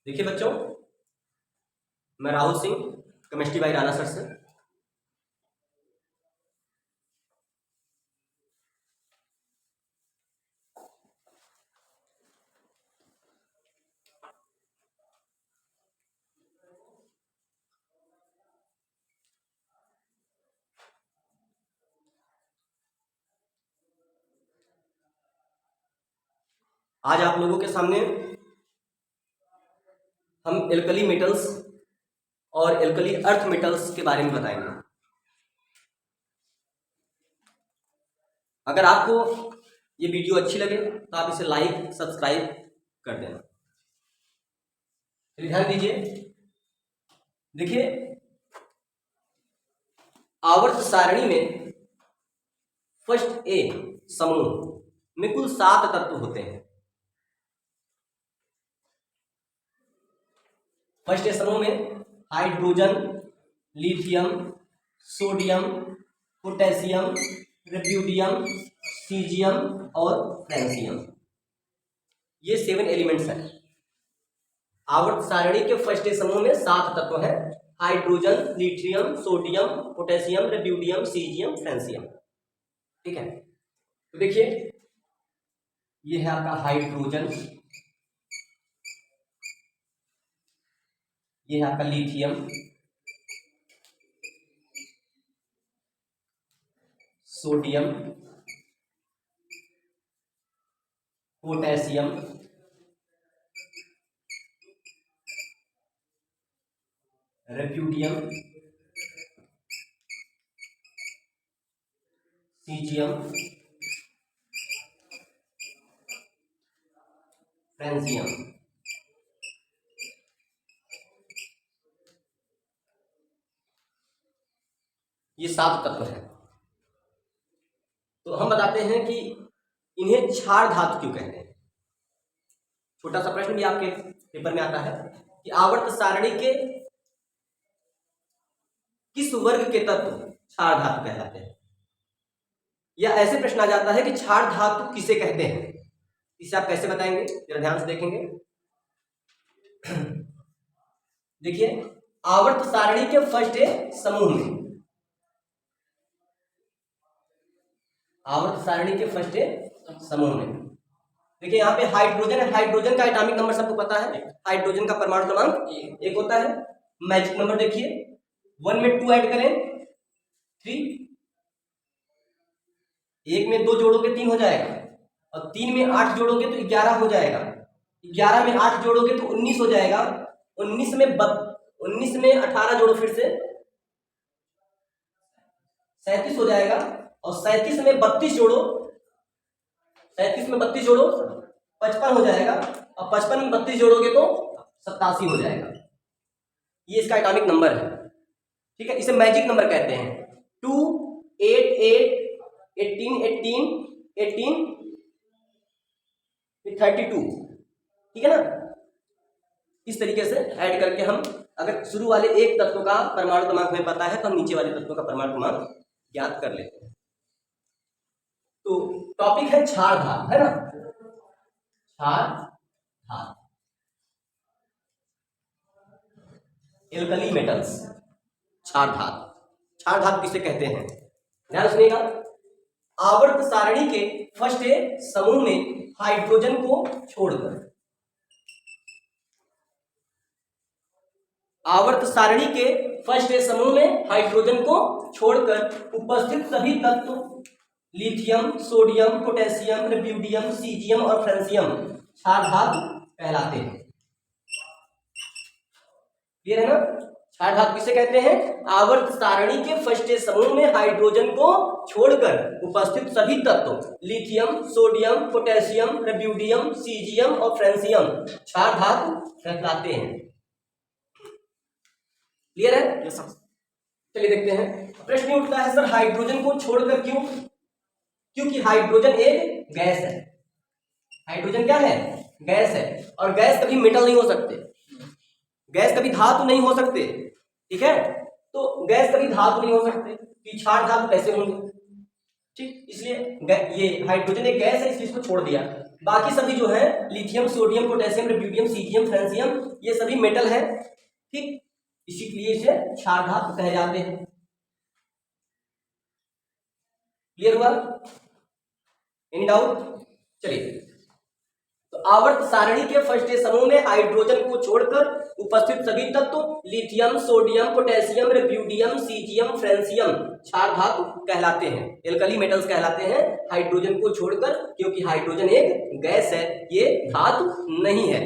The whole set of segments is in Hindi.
देखिए बच्चों, मैं Rahul Singh chemistry by Rana sir से। आज आप लोगों के सामने हम एल्कली मेटल्स और एल्कली अर्थ मेटल्स के बारे में बताएंगे। अगर आपको ये वीडियो अच्छी लगे तो आप इसे लाइक सब्सक्राइब कर देना। चलिए ध्यान दीजिए। देखिए, आवर्त सारणी में फर्स्ट ए समूह में कुल 7 तत्व होते हैं। फर्स्ट ए समूह में hydrogen, lithium, sodium, potassium, rubidium, caesium और फ्रेंसियम, ये 7 एलिमेंट्स हैं। आवर्त सारणी के फर्स्ट ए समूह में 7 तत्व हैं। Hydrogen, lithium, sodium, potassium, rubidium, caesium, francium. ठीक है, तो देखिए, ये है आपका हाइड्रोजन, ये है आपका lithium, sodium, potassium, rubidium, caesium, francium. ये 7 तत्व हैं। तो हम बताते हैं कि इन्हें क्षार धातु क्यों कहते हैं। छोटा सा प्रश्न भी आपके पेपर में आता है कि आवर्त सारणी के किस वर्ग के तत्व क्षार धातु कहलाते हैं, या ऐसे प्रश्न आ जाता है कि क्षार धातु किसे कहते हैं। इसे आप कैसे बताएंगे, जरा ध्यान से देखेंगे। देखिए, आवर्त सारणी के फर्स्ट ए समूह में, आवर्त सारणी के फर्स्ट ए समूह में देखिए, यहाँ पे हाइड्रोजन है। हाइड्रोजन का एटॉमिक नंबर सबको पता है। हाइड्रोजन का परमाणु क्रमांक 1 होता है। मैजिक नंबर देखिए, 1 में 2 ऐड करें 3, 1 में 2 जोड़ोगे 3 हो जाएगा, और 3 में 8 जोड़ोगे तो 11 हो जाएगा। 11 में 8 जोड़ोगे तो 19 हो जाएगा। 19 में 18 जोड़ो, फिर से 37 हो जाएगा, और 37 में 32 जोड़ो, 37 में 32 जोड़ो 55 हो जाएगा, और 55 में 32 जोड़ोगे तो 87 हो जाएगा। ये इसका एटॉमिक नंबर है। ठीक है, इसे मैजिक नंबर कहते हैं। 2 8 8 18 18 18 32। ठीक है ना। इस तरीके से ऐड करके हम, अगर शुरू वाले एक तत्व का परमाणु क्रमांक हमें पता है तो हम नीचे वाले तत्वों का परमाणु क्रमांक ज्ञात कर लेते हैं। तो टॉपिक है क्षार धातु, है ना। क्षार धातु, एल्कली मेटल्स, क्षार धातु। क्षार धातु किसे कहते हैं, ध्यान सुनिएगा। आवर्त सारणी के फर्स्ट ए समूह में हाइड्रोजन को छोड़कर, आवर्त सारणी के फर्स्ट ए समूह में हाइड्रोजन को छोड़कर उपस्थित सभी तत्व lithium, sodium, potassium, rubidium, caesium और फ्रेंसियम क्षार धातु कहलाते हैं। क्लियर है ना। क्षार धातु किसे कहते हैं, आवर्त सारणी के फर्स्ट ए समूह में हाइड्रोजन को छोड़कर उपस्थित सभी तत्व lithium, sodium, potassium, rubidium, caesium और फ्रेंसियम क्षार धातु कहलाते हैं। क्लियर है। चलिए देखते हैं। प्रश्न उठता है, सर हाइड्रोजन को छोड़कर क्यों। क्योंकि हाइड्रोजन एक गैस है। हाइड्रोजन क्या है, गैस है, और गैस कभी मेटल नहीं हो सकते, गैस कभी धातु नहीं हो सकते। ठीक है, तो गैस कभी धातु नहीं हो सकते, तो क्षार धातु कैसे होंगे। ठीक, इसलिए ये हाइड्रोजन एक गैस है, इसलिए इसको छोड़ दिया। बाकी सभी जो है lithium, sodium, potassium, rubidium, caesium, francium, ये सभी मेटल है। ठीक, इसीलिए इसे क्षार धातु कहे जाते हैं। क्लियर हुआ? Any doubt? चलिए, तो आवर्त सारणी के फर्स्ट समूह में हाइड्रोजन को छोड़कर उपस्थित सभी तत्व lithium, sodium, potassium, rubidium, caesium, francium क्षार धातु कहलाते हैं, एल्कली मेटल्स कहलाते हैं, हाइड्रोजन को छोड़कर, क्योंकि हाइड्रोजन एक गैस है, ये धातु नहीं है।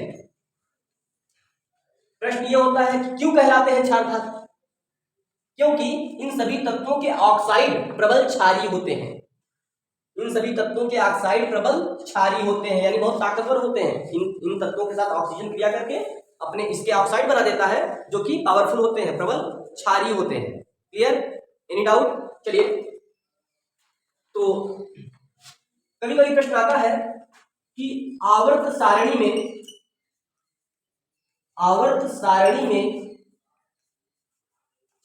प्रश्न ये होता है कि क्यों कहलाते हैं क्षार धातु? क्योंकि इन सभी तत्वों के ऑक्साइड प्रबल क्षारीय होते हैं। इन सभी तत्वों के ऑक्साइड प्रबल क्षारीय होते हैं, यानी बहुत ताकतवर होते हैं। इन तत्वों के साथ ऑक्सीजन क्रिया करके अपने इसके ऑक्साइड बना देता है, जो कि पावरफुल होते हैं, प्रबल क्षारीय होते हैं। क्लियर? Any doubt? चलिए, तो कभी कभी प्रश्न आता है कि आवर्त सारणी में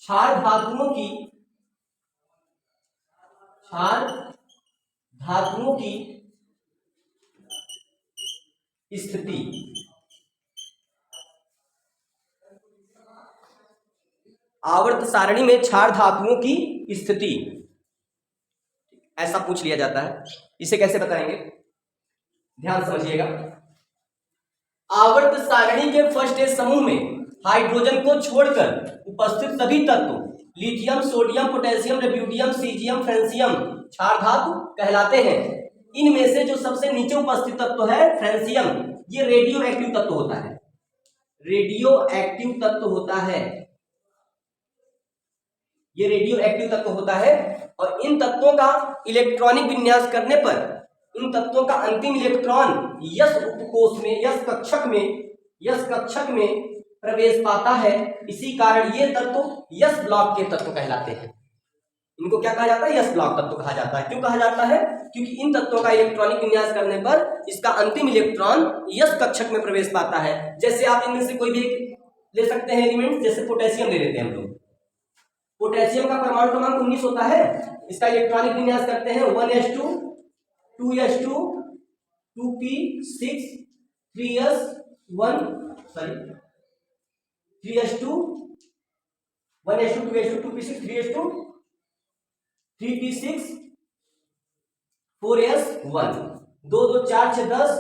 क्षार धातुओं की स्थिति आवर्त सारणी में क्षार धातुओं की स्थिति ऐसा पूछ लिया जाता है। इसे कैसे बताएंगे? ध्यान समझिएगा। आवर्त सारणी के फर्स्ट समूह में हाइड्रोजन को छोड़कर उपस्थित सभी तत्व lithium, sodium, potassium, rubidium, caesium, francium क्षार धातु कहलाते हैं। इनमें से जो सबसे नीचे उपस्थित तत्व है फ्रेंसियम, ये रेडियो एक्टिव तत्व होता है। रेडियो एक्टिव तत्व होता है, ये रेडियो एक्टिव तत्व होता है। और इन तत्वों का इलेक्ट्रॉनिक विन्यास करने पर इन तत्वों का अंतिम इलेक्ट्रॉन यस उपकोष में, यस कक्षक में प्रवेश पाता है। इसी कारण ये तत्व यस ब्लॉक के तत्व कहलाते हैं। इनको क्या कहा जाता है? यस ब्लॉक तत्व कहा जाता है। क्यों कहा जाता है? क्योंकि इन तत्वों का इलेक्ट्रॉनिक विन्यास करने पर इसका अंतिम इलेक्ट्रॉन यस कक्षक में प्रवेश पाता है। जैसे आप इनमें से कोई भी ले सकते हैं एलिमेंट, जैसे पोटेशियम ले लेते हैं हम लोग। पोटेशियम का परमाणु क्रमांक 19 होता है। इसका इलेक्ट्रॉनिक विन्यास करते हैं 1s2 2s2 2p6 3s1 3s2 1s2 2s2 2p6 3s2 3p6 4s1 2 2 4 6 10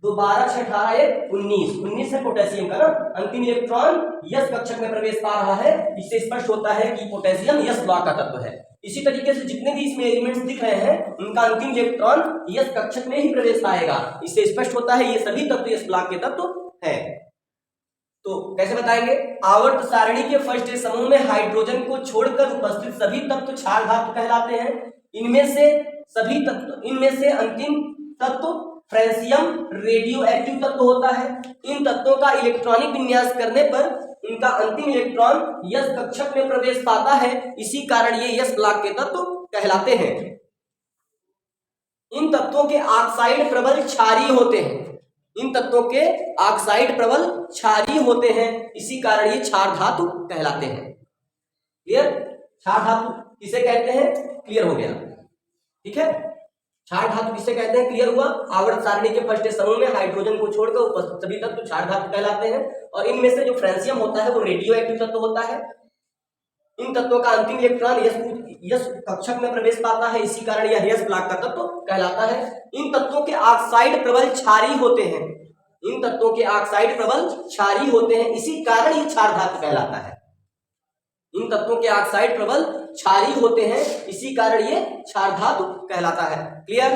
2 12 6 18 19 है पोटेशियम का ना। अंतिम इलेक्ट्रॉन यस कक्षक में प्रवेश पा रहा है। इससे स्पष्ट होता है कि पोटेशियम यस ब्लॉक का तत्व है। इसी तरीके से जितने भी इसमें एलिमेंट्स दिख रहे हैं उनका अंतिम इलेक्ट्रॉन यस कक्षक में ही प्रवेश पाएगा। इससे स्पष्ट होता है ये सभी तत्व यस ब्लॉक के तत्व है। तो कैसे बताएंगे? आवर्त सारणी के फर्स्ट समूह में हाइड्रोजन को छोड़कर उपस्थित सभी तत्व क्षार धातु कहलाते हैं। इनमें से अंतिम तत्व फ्रेंसियम रेडियो एक्टिव तत्व होता है। इन तत्वों का इलेक्ट्रॉनिक विन्यास करने पर इनका अंतिम इलेक्ट्रॉन यस कक्षक में प्रवेश पाता है। इसी कारण ये यस ब्लॉक के तत्व कहलाते हैं। इन तत्वों के ऑक्साइड प्रबल क्षारीय होते हैं। इन तत्वों के ऑक्साइड प्रबल क्षारीय होते हैं। इसी कारण ये क्षार धातु कहलाते हैं। क्लियर? क्षार धातु किसे कहते हैं? क्लियर हो गया? ठीक है, क्षार धातु किसे कहते हैं? क्लियर हुआ? आवर्त सारणी के फर्स्ट समूह में हाइड्रोजन को छोड़कर उपस्थित सभी तत्व क्षार धातु कहलाते हैं। और इनमें से जो फ्रेंसियम होता है वो रेडियो एक्टिव तत्व होता है। इन तत्वों का अंतिम इलेक्ट्रॉन यस कक्षक में प्रवेश पाता है। इसी कारण यह यस ब्लॉक का तत्व कहलाता है। इन तत्वों के ऑक्साइड प्रबल क्षारीय होते हैं। इन तत्वों के ऑक्साइड प्रबल क्षारीय होते हैं। इसी कारण ये क्षार धातु कहलाता है। इन तत्वों के ऑक्साइड प्रबल क्षारीय होते हैं। इसी कारण ये क्षार धातु कहलाता है। क्लियर?